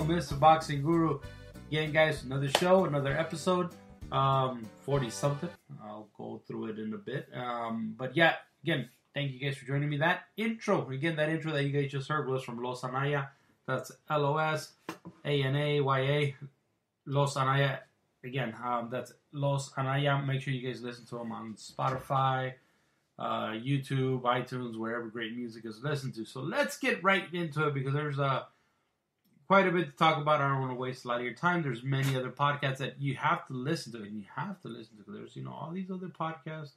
Mr. Boxing Guru. Again, guys, another show, another episode. 40-something. I'll go through it in a bit. But yeah, again, thank you guys for joining me. That intro that you guys just heard was from Los Anaya. That's Losanaya. Los Anaya. Again, that's Los Anaya. Make sure you guys listen to them on Spotify, YouTube, iTunes, wherever great music is listened to. So let's get right into it because there's quite a bit to talk about. I don't want to waste a lot of your time. There's many other podcasts that you have to listen to, and you have to listen to. There's, all these other podcasts,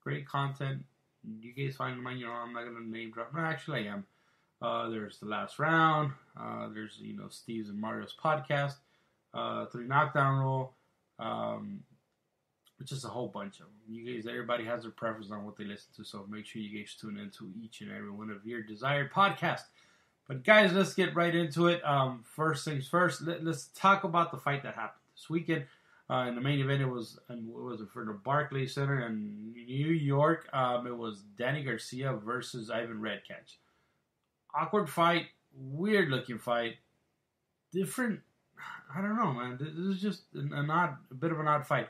great content. You guys find them on your own. I'm not going to name drop. No, actually, I am. There's The Last Round. There's, Steve's and Mario's podcast. 3 Knockdown Rule. Just a whole bunch of them. You guys, everybody has their preference on what they listen to, so make sure you guys tune into each and every one of your desired podcasts. But guys, let's get right into it. First things first, let's talk about the fight that happened this weekend. In the main event, it was for the Barclays Center in New York. It was Danny Garcia versus Ivan Redkach. Awkward fight, weird looking fight, different. I don't know, man. This is just a bit of an odd fight.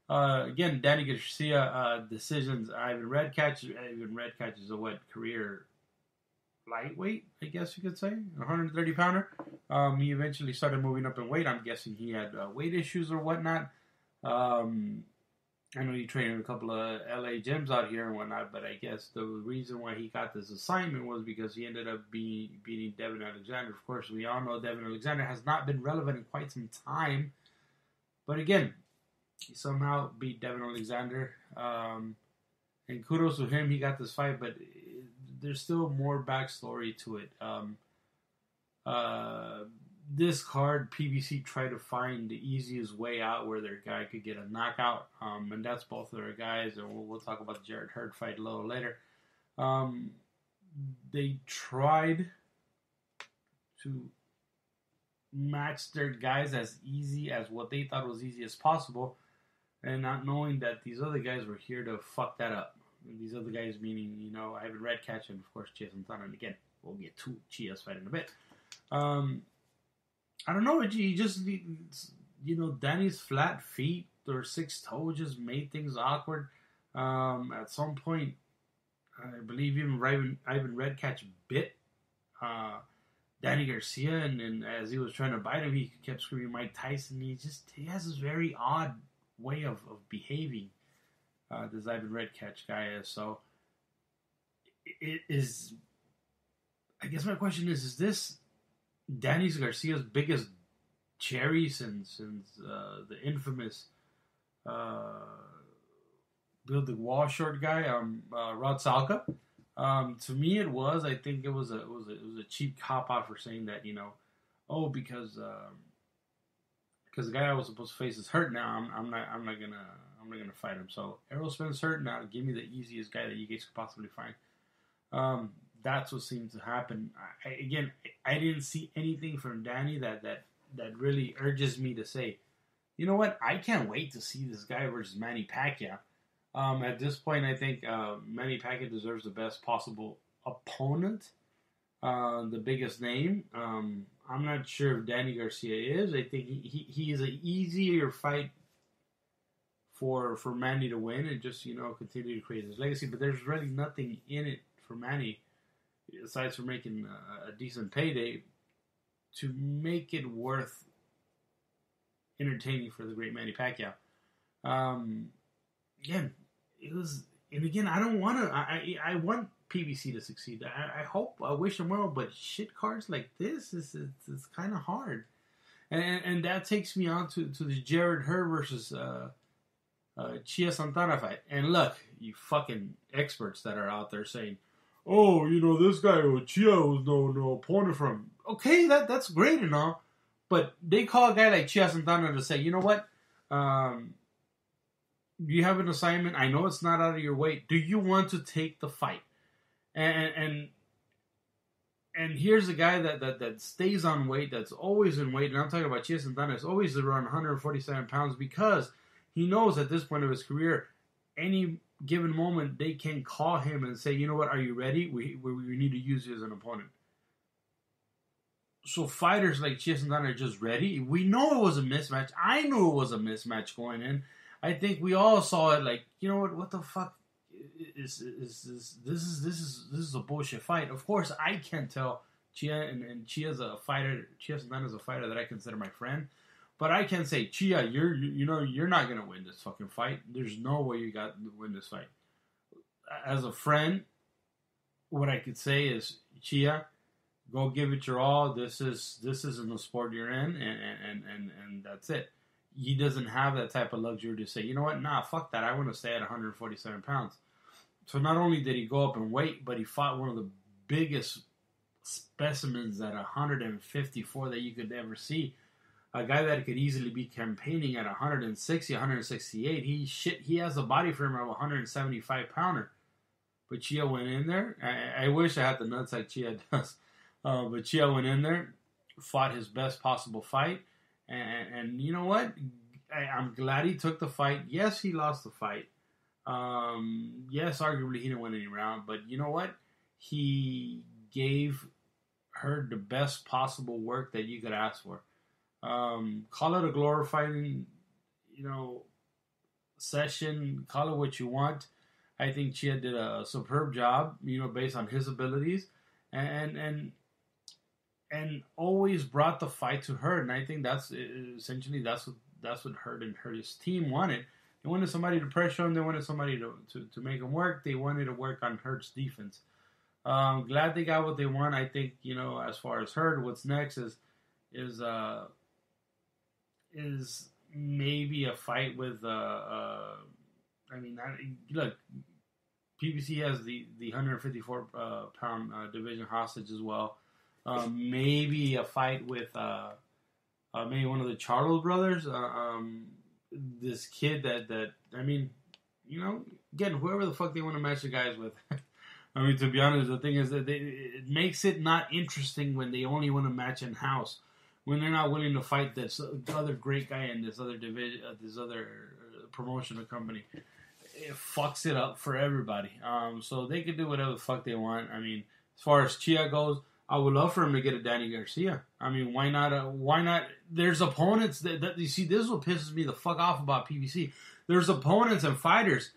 Again, Danny Garcia decisions. Ivan Redkach is a career lightweight, I guess you could say, 130 pounder. He eventually started moving up in weight. I'm guessing he had weight issues or whatnot. I know he trained in a couple of LA gyms out here and whatnot, but I guess the reason why he got this assignment was because he ended up beating Devin Alexander. Of course, we all know Devin Alexander has not been relevant in quite some time. But again, he somehow beat Devin Alexander. And kudos to him, he got this fight, but there's still more backstory to it. This card, PBC tried to find the easiest way out where their guy could get a knockout, and that's both of their guys, and we'll talk about the Jarrett Hurd fight a little later. They tried to match their guys as easy as what they thought was easy as possible, and not knowing that these other guys were here to fuck that up. And these other guys meaning, Ivan Redkach and, of course, Chia Santana. And again, we'll get to Chia's fight in a bit. I don't know, he just, Danny's flat feet or 6'toe just made things awkward. At some point, I believe even Ivan Redkach bit Danny Garcia, and as he was trying to bite him, he kept screaming Mike Tyson. He has this very odd way of behaving, this Ivan Redkach guy is. So, it is, I guess my question is this Danny Garcia's biggest cherry since the infamous Build the Wall Short guy, Rod Salka? To me, it was. I think it was a cheap cop out for saying that, because the guy I was supposed to face is hurt now. I'm not gonna fight him. So Errol Spence hurt now. Give me the easiest guy that you guys could possibly find. That's what seemed to happen. I didn't see anything from Danny that really urges me to say, you know what? I can't wait to see this guy versus Manny Pacquiao. At this point, I think Manny Pacquiao deserves the best possible opponent, the biggest name. I'm not sure if Danny Garcia is. I think he is an easier fight for Manny to win and just, continue to create his legacy. But there's really nothing in it for Manny, aside from making a decent payday, to make it worth entertaining for the great Manny Pacquiao. Again, it was, and again, I don't want to. I want PBC to succeed. I wish them well, but shit cards like this is kind of hard, and that takes me on to the Jarrett Hurd versus Chia Santana fight. And look, you fucking experts that are out there saying, oh, this guy Chia was no opponent for him. Okay, that's great and all, but they call a guy like Chia Santana to say, you know what, you have an assignment. I know it's not out of your weight. Do you want to take the fight? And here's a guy that stays on weight, that's always in weight, and I'm talking about Chia Santana, is always around 147 pounds because he knows at this point of his career, any given moment, they can call him and say, you know what, are you ready? We need to use you as an opponent. So fighters like Chia Santana are just ready. We know it was a mismatch. I knew it was a mismatch going in. I think we all saw it. Like, you know what? What the fuck is this is a bullshit fight. Of course, I can't tell Chia and Chia's a fighter. Chia Santana's a fighter that I consider my friend. But I can say, Chia, you're not gonna win this fucking fight. There's no way you got to win this fight. As a friend, what I could say is, Chia, go give it your all. This isn't the sport you're in, and that's it. He doesn't have that type of luxury to say, you know what, nah, fuck that. I want to stay at 147 pounds. So not only did he go up in weight, but he fought one of the biggest specimens at 154 that you could ever see. A guy that could easily be campaigning at 160, 168. He has a body frame of a 175 pounder. But Chia went in there. I wish I had the nuts like Chia does. But Chia went in there, fought his best possible fight. And you know what? I'm glad he took the fight. Yes, he lost the fight. Yes, arguably he didn't win any round. But you know what? He gave her the best possible work that you could ask for. Call it a glorifying, session. Call it what you want. I think Chia did a superb job, based on his abilities, and always brought the fight to her. And I think that's essentially that's what Hurt and his team wanted. They wanted somebody to pressure him. They wanted somebody to make him work. They wanted to work on Hurt's defense. Glad they got what they want. I think as far as Hurt, what's next is maybe a fight with look, PBC has the 154 pound division hostage as well. Maybe a fight with maybe one of the Charlo brothers. This kid that again, whoever the fuck they want to match the guys with. I mean, to be honest, the thing is that it makes it not interesting when they only want to match in house. When they're not willing to fight this other great guy in this other division, this other promotional company, it fucks it up for everybody. So they can do whatever the fuck they want. I mean, as far as Chia goes, I would love for him to get a Danny Garcia. I mean, why not? Why not? There's opponents that you see. This is what pisses me the fuck off about PBC. There's opponents and fighters.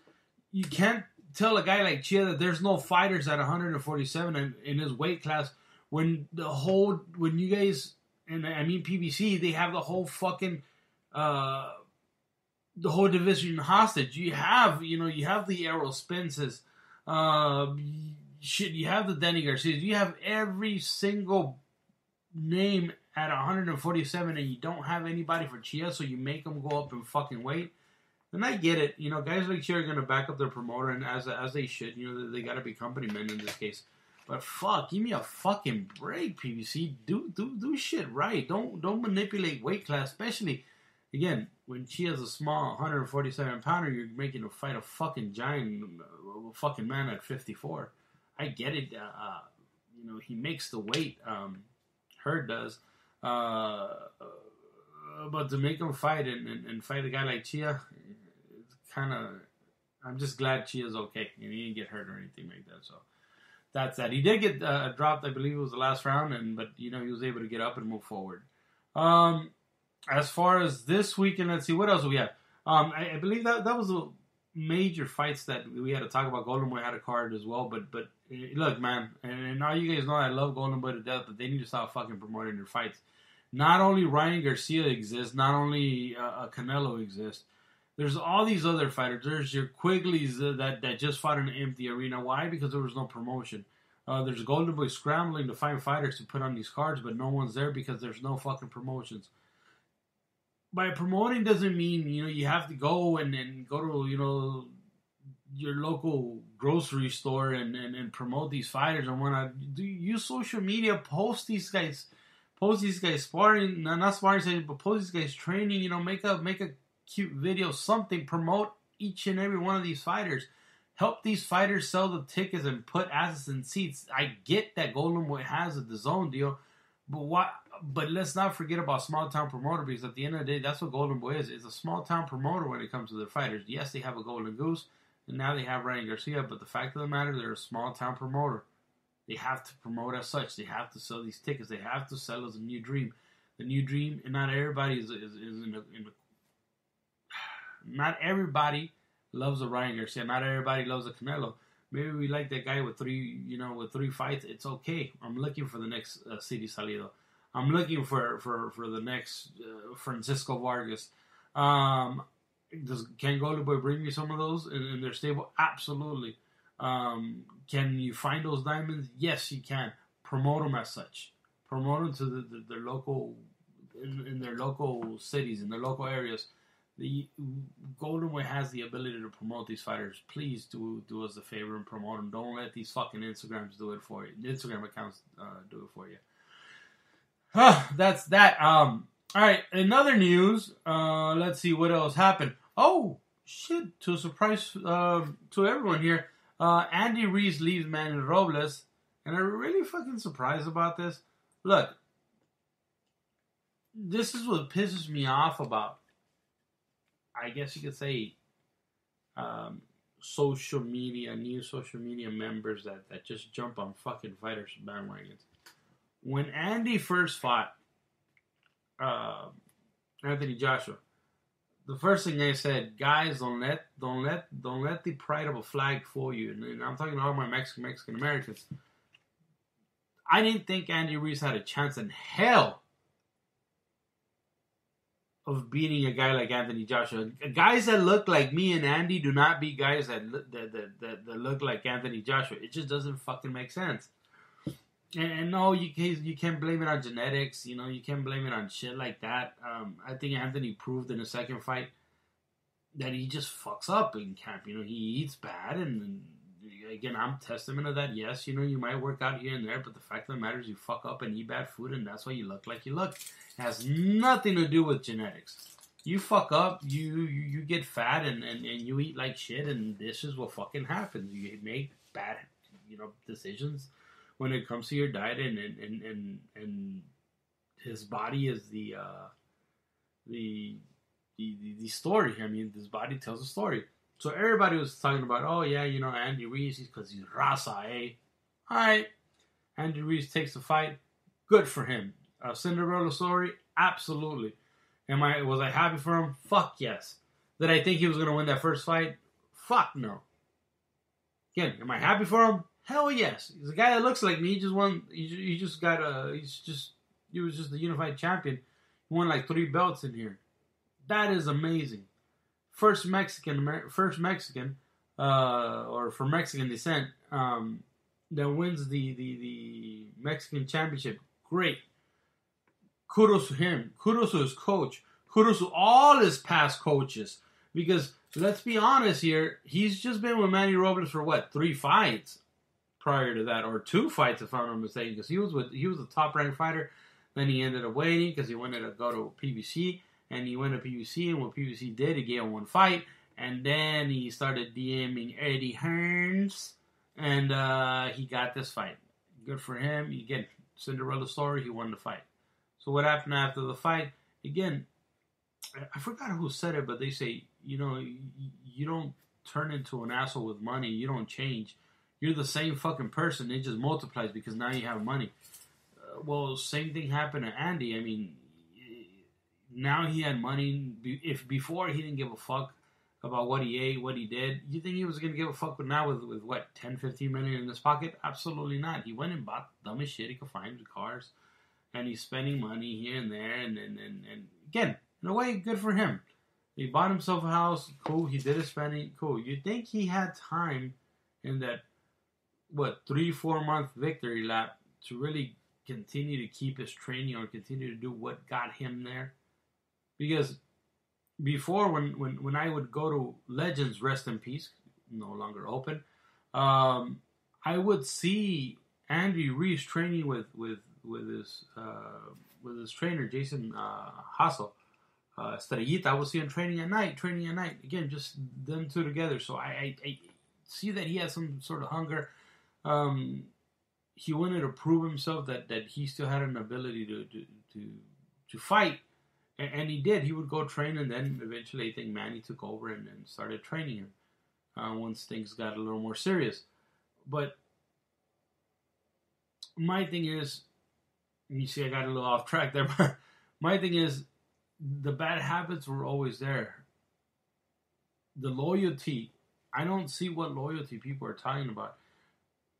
You can't tell a guy like Chia that there's no fighters at 147 in his weight class when you guys. And I mean PBC, they have the whole fucking, the whole division hostage. You have the Errol Spences, you have the Danny Garcia. You have every single name at 147, and you don't have anybody for Chia, so you make them go up in fucking weight. And I get it. Guys like Chia are going to back up their promoter, and as they should. They got to be company men in this case. But fuck, give me a fucking break, PBC. Do shit right. Don't manipulate weight class, especially again when Chia's a small 147 pounder. You're making a fight a fucking giant, a fucking man at 54. I get it. He makes the weight. Hurt does. But to make him fight and fight a guy like Chia, it's kind of. I'm just glad Chia's okay. He didn't get hurt or anything like that. So. That's that. He did get dropped, I believe it was the last round, but he was able to get up and move forward. As far as this weekend, let's see, what else do we have? I believe that was the major fights that we had to talk about. Golden Boy had a card as well, but look, man, and all you guys know I love Golden Boy to death, but they need to stop fucking promoting their fights. Not only Ryan Garcia exists, not only Canelo exists. There's all these other fighters. There's your Quigleys that just fought in an empty arena. Why? Because there was no promotion. There's Golden Boy scrambling to find fighters to put on these cards, but no one's there because there's no fucking promotions. By promoting doesn't mean, you have to go and go to, your local grocery store and promote these fighters and whatnot. Use social media, post these guys sparring, not sparring, but post these guys training, make a cute video, something, promote each and every one of these fighters. Help these fighters sell the tickets and put asses in seats. I get that Golden Boy has a DAZN deal, but let's not forget about small town promoter, because at the end of the day, that's what Golden Boy is. It's a small town promoter when it comes to their fighters. Yes, they have a Golden Goose, and now they have Ryan Garcia, but the fact of the matter, they're a small town promoter. They have to promote as such. They have to sell these tickets. They have to sell us a new dream. The new dream, and not everybody is in a not everybody loves a Ryan Garcia. Not everybody loves a Canelo. Maybe we like that guy with three fights. It's okay. I'm looking for the next City Salido. I'm looking for the next Francisco Vargas. Does Ken Golden Boy bring me some of those in their stable? Absolutely. Can you find those diamonds? Yes, you can. Promote them as such. Promote them to their local, in their local cities, in their local areas. The Golden Boy has the ability to promote these fighters. Please do us a favor and promote them. Don't let these fucking Instagrams do it for you. Instagram accounts do it for you. That's that. All right. Another news. Let's see what else happened. Oh shit! To a surprise to everyone here, Andy Ruiz leaves Manon Robles, and I'm really fucking surprised about this. Look, this is what pisses me off about, I guess you could say, social media, new social media members that just jump on fucking fighters bandwagons. When Andy first fought Anthony Joshua, the first thing I said, guys, don't let the pride of a flag fool you. And I'm talking to all my Mexican Americans. I didn't think Andy Ruiz had a chance in hell of beating a guy like Anthony Joshua. Guys that look like me and Andy do not beat guys that look like Anthony Joshua. It just doesn't fucking make sense. And no, you can't blame it on genetics. You know, you can't blame it on shit like that. I think Anthony proved in the second fight that he just fucks up in camp. You know, he eats bad, and again, I'm testament of that. Yes, you know, you might work out here and there, but the fact of the matter is you fuck up and eat bad food, and that's why you look like you look. It has nothing to do with genetics. You fuck up, you get fat, and you eat like shit, and this is what fucking happens. You make bad, decisions when it comes to your diet, and his body is the story. I mean, his body tells a story. So everybody was talking about, oh yeah, Andy Ruiz, because he's raza, eh? All right, Andy Ruiz takes the fight. Good for him. Cinderella story, absolutely. Was I happy for him? Fuck yes. Did I think he was gonna win that first fight? Fuck no. Again, am I happy for him? Hell yes. He's a guy that looks like me. He just won. He was just the unified champion. He won like 3 belts in here. That is amazing. First Mexican, or for Mexican descent, that wins the Mexican championship. Great. Kudos to him. Kudos to his coach. Kudos to all his past coaches. Because let's be honest here, he's just been with Manny Robles for 3 fights prior to that, or 2 fights if I'm not mistaken. Because he was a top ranked fighter. Then he ended up waiting because he wanted to go to PBC. And he went to PBC, and what PBC did, he gave him 1 fight, and then he started DMing Eddie Hearns, and he got this fight. Good for him. Again, Cinderella story, he won the fight. So what happened after the fight? Again, I forgot who said it, but they say, you don't turn into an asshole with money. You don't change. You're the same fucking person. It just multiplies because now you have money. Well, same thing happened to Andy. I mean, now he had money. If before he didn't give a fuck about what he ate, what he did, you think he was going to give a fuck now with what, 10, 15 million in his pocket? Absolutely not. He went and bought the dumbest shit he could find, the cars, and he's spending money here and there, and again, in a way, good for him. He bought himself a house, cool. He did his spending, cool. You'd think he had time in that, 3-4 month victory lap to really continue to keep his training or continue to do what got him there. Because before, when I would go to Legends, rest in peace, no longer open, I would see Andy Ruiz training with his trainer Jason Hassel, Estrellita. I would see him training at night. Again, just them two together. So I see that he has some sort of hunger. He wanted to prove himself that he still had an ability to fight. And he did. He would go train, and then eventually I think Manny took over and started training him once things got a little more serious. But my thing is, you see, I got a little off track there, but my thing is, the bad habits were always there. The loyalty, I don't see what loyalty people are talking about.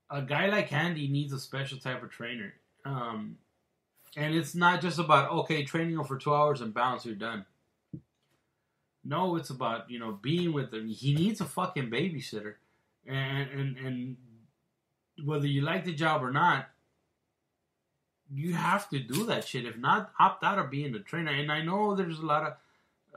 A guy like Andy needs a special type of trainer. And it's not just about, okay, training him for 2 hours and bounce, you're done. No, it's about, being with him. He needs a fucking babysitter. And whether you like the job or not, you have to do that shit. If not, opt out of being a trainer. And I know there's a lot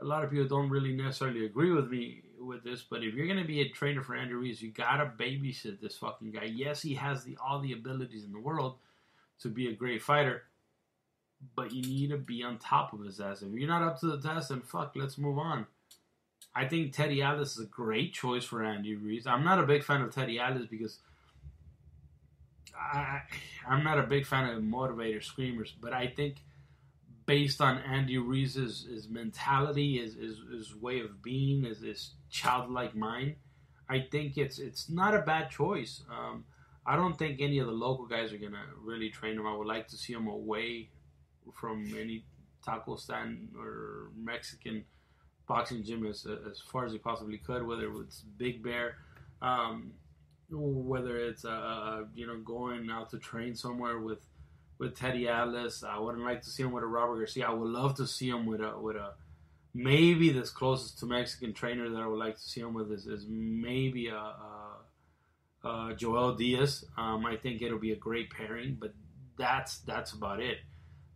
of people don't really necessarily agree with me with this, but if you're gonna be a trainer for Andy Ruiz, you gotta babysit this fucking guy. Yes, he has all the abilities in the world to be a great fighter, but you need to be on top of his ass. If you're not up to the test, then fuck, let's move on. I think Teddy Atlas is a great choice for Andy Ruiz. I'm not a big fan of Teddy Atlas because I'm not a big fan of motivator screamers, but I think based on Andy Ruiz's his mentality, his way of being, his childlike mind, I think it's not a bad choice. I don't think any of the local guys are gonna really train him. I would like to see him away from any taco stand or Mexican boxing gym as far as he possibly could, whether it's Big Bear, whether it's going out to train somewhere with Teddy Atlas. I wouldn't like to see him with a Robert Garcia. I would love to see him with a maybe this closest to Mexican trainer that I would like to see him with is maybe a Joel Diaz. I think it'll be a great pairing, but that's about it.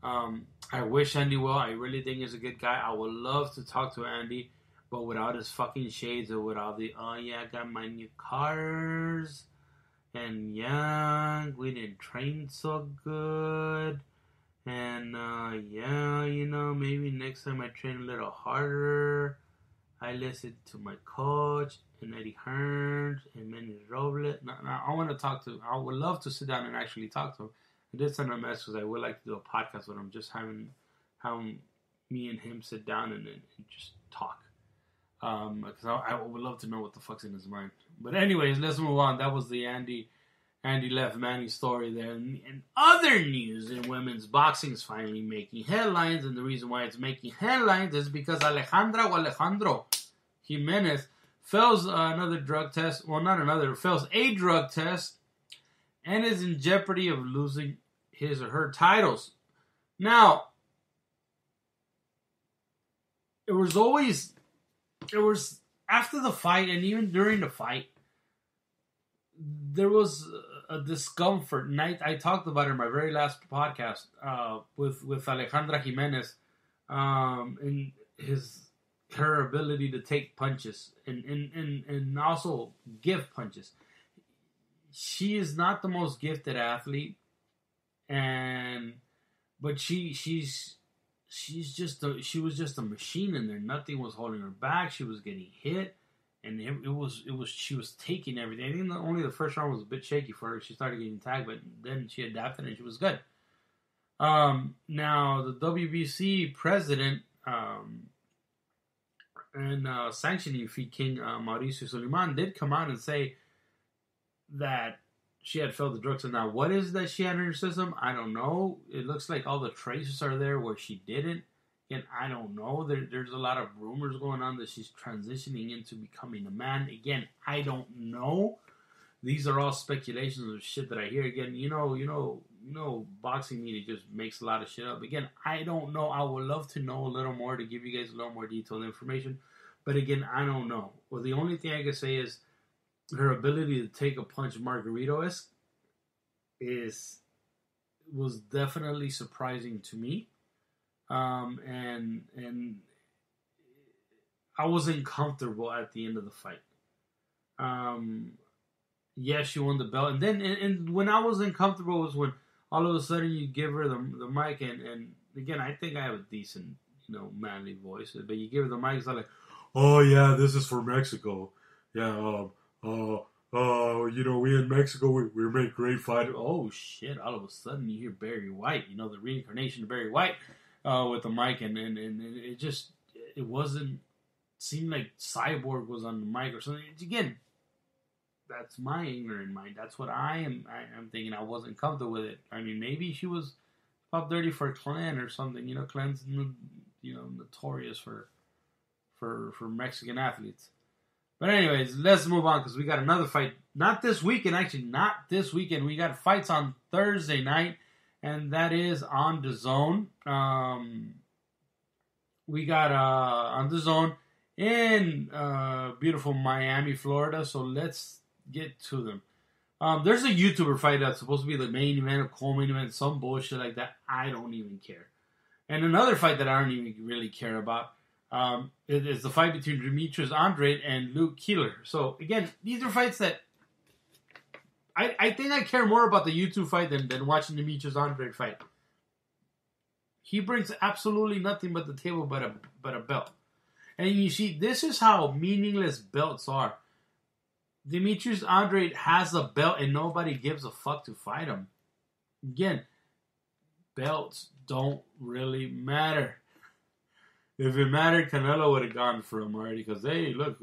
I wish Andy well. I really think he's a good guy. I would love to talk to Andy, but without his fucking shades or without the, oh yeah, I got my new cars, and yeah, we didn't train so good, and yeah, maybe next time I train a little harder. I listened to my coach, and Eddie Hearns, and Manon Robles. I would love to sit down and actually talk to him. I did send him a message because I would like to do a podcast with him, just having me and him sit down and just talk. Because I would love to know what the fuck's in his mind. But anyways, let's move on. That was the Andy left Manny story there. And other news in women's boxing is finally making headlines, and the reason why it's making headlines is because Alejandra Jimenez fails another drug test. Well, not another. Fails a drug test and is in jeopardy of losing his or her titles. Now, it was after the fight and even during the fight, there was a discomfort. And I talked about it in my very last podcast with Alejandra Jimenez and her ability to take punches and also give punches. She is not the most gifted athlete, but she was just a machine in there. Nothing was holding her back. She was getting hit, and she was taking everything. I think only the first round was a bit shaky for her. She started getting tagged, but then she adapted and she was good. Now the WBC president and sanctioning fee king Mauricio Suleiman did come out and say that she had failed the drug test. Now, what is that she had in her system? I don't know. It looks like all the traces are there where she didn't. Again, I don't know. There's a lot of rumors going on that she's transitioning into becoming a man. Again, I don't know. These are all speculations of shit that I hear. Again, boxing media just makes a lot of shit up. Again, I don't know. I would love to know a little more to give you guys a little more detailed information. But again, I don't know. Well, the only thing I can say is her ability to take a punch Margarito-esque was definitely surprising to me. And I wasn't comfortable at the end of the fight. Yeah, she won the belt. And then and when I wasn't comfortable was when all of a sudden you give her the mic and again, I think I have a decent, manly voice. But you give her the mic, it's like, oh yeah, this is for Mexico. Yeah, we in Mexico, we make great fighters. Oh, shit, all of a sudden you hear Barry White, the reincarnation of Barry White with the mic, and it wasn't, seemed like Cyborg was on the mic or something. Again, That's my ignorant mind. That's what I'm thinking. I wasn't comfortable with it. I mean, maybe she was pop dirty for Clan or something. You know, Clan's notorious for Mexican athletes. But anyways, let's move on because we got another fight. Not this weekend, actually. Not this weekend. We got fights on Thursday night, and that is on DAZN. We got on DAZN in beautiful Miami, Florida. So let's get to them. There's a YouTuber fight that's supposed to be the main event, a co-main event, some bullshit like that. I don't even care. And another fight that I don't even really care about is the fight between Demetrius Andrade and Luke Keeler. So again, these are fights that I think I care more about the YouTube fight than watching Demetrius Andrade fight. He brings absolutely nothing but the table but a belt. And you see, this is how meaningless belts are. Demetrius Andrade has a belt and nobody gives a fuck to fight him. Again, belts don't really matter. If it mattered, Canelo would have gone for him already because, hey, look,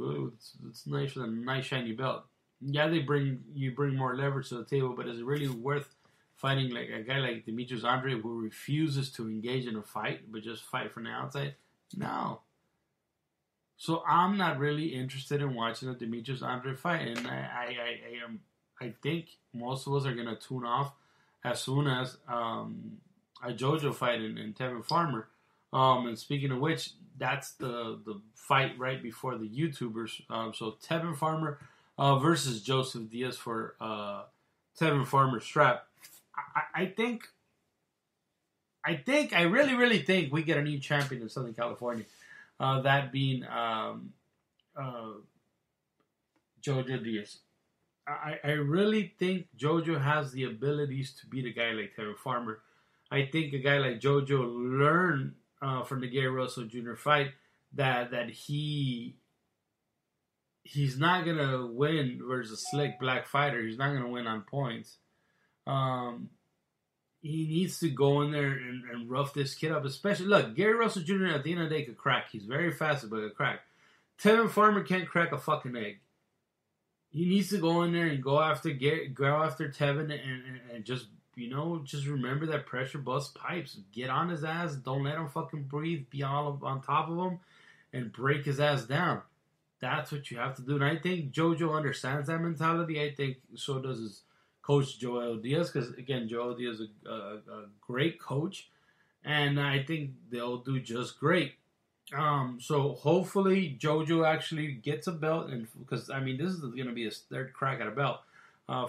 it's nice with a nice shiny belt. Yeah, you bring more leverage to the table, but is it really worth fighting like a guy like Demetrius Andrade who refuses to engage in a fight but just fight from the outside? No. So I'm not really interested in watching a Demetrius Andrade fight, and I think most of us are gonna tune off as soon as a JoJo fight in Tevin Farmer. And speaking of which, that's the fight right before the YouTubers. So Tevin Farmer versus Joseph Diaz for Tevin Farmer's strap. I really think we get a new champion in Southern California. That being Jojo Diaz. I really think Jojo has the abilities to beat a guy like Tevin Farmer. I think a guy like Jojo learned from the Gary Russell Jr. fight that he's not gonna win versus a slick black fighter. He's not gonna win on points. He needs to go in there and rough this kid up. Especially, look, Gary Russell Jr. at the end of the day could crack. He's very fast, but could crack. Tevin Farmer can't crack a fucking egg. He needs to go in there and go after Tevin and just remember that pressure busts pipes. Get on his ass. Don't let him fucking breathe. Be all on top of him and break his ass down. That's what you have to do. And I think Jojo understands that mentality. I think so does his coach Joel Diaz, because again, Joel Diaz is a great coach, and I think they'll do just great. So hopefully Jojo actually gets a belt, and because I mean this is going to be his third crack at a belt.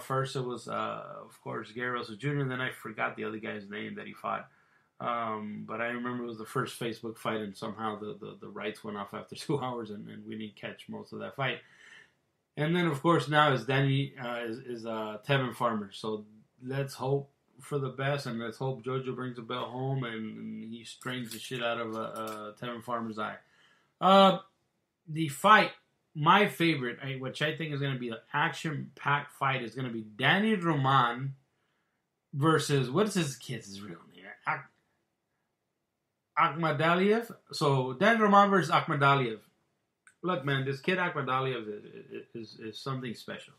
First it was of course Gary Russell Jr. And then I forgot the other guy's name that he fought. But I remember it was the first Facebook fight, and somehow the rights went off after 2 hours, and we didn't catch most of that fight. And then, of course, now is Tevin Farmer. So let's hope for the best, and let's hope Jojo brings the belt home and he strains the shit out of Tevin Farmer's eye. The fight, my favorite, which I think is going to be an action-packed fight, is going to be Danny Roman versus, what is his kid's real name? Akhmadaliev. So Danny Roman versus Akhmadaliev. Look, man, this kid Akhmadaliev is something special.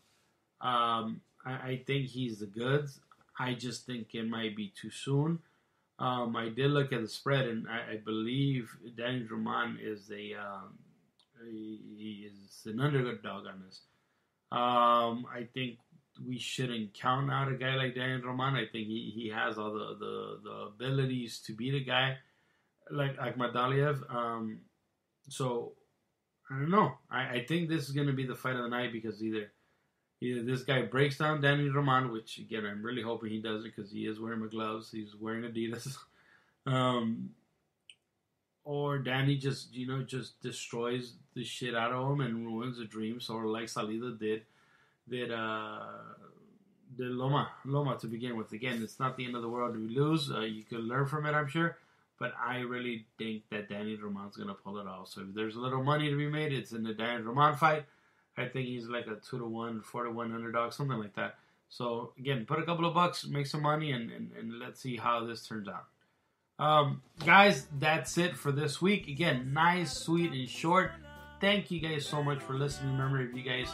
I think he's the goods. I just think it might be too soon. I did look at the spread, and I believe Danny Roman is he is an underdog on this. I think we shouldn't count out a guy like Danny Roman. I think he has all the abilities to beat a guy like Akhmadaliev. So I don't know. I think this is going to be the fight of the night, because either this guy breaks down Danny Roman, which again I'm really hoping he doesn't, because he is wearing my gloves. He's wearing Adidas. Or Danny just destroys the shit out of him and ruins the dream, sort of like Salido did Loma to begin with. Again, it's not the end of the world if we lose. You could learn from it, I'm sure. But I really think that Danny Roman's going to pull it off. So if there's a little money to be made, it's in the Danny Roman fight. I think he's like a 2-1, 4-1 underdog, something like that. So again, put a couple of bucks, make some money, and let's see how this turns out. Guys, that's it for this week. Again, nice, sweet, and short. Thank you guys so much for listening. Remember, if you guys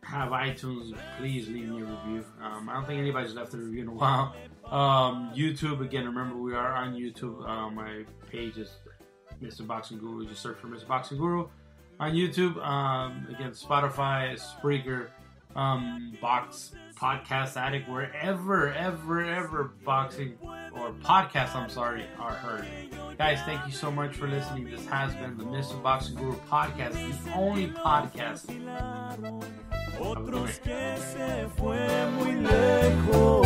have iTunes, please leave me a review. I don't think anybody's left a review in a while. YouTube, again, remember we are on YouTube. My page is Mr. Boxing Guru. Just search for Mr. Boxing Guru on YouTube. Again, Spotify, Spreaker, Box Podcast Addict, wherever ever boxing or podcasts, are heard. Guys, thank you so much for listening. This has been the Mr. Boxing Guru podcast, the only podcast. Have a good night.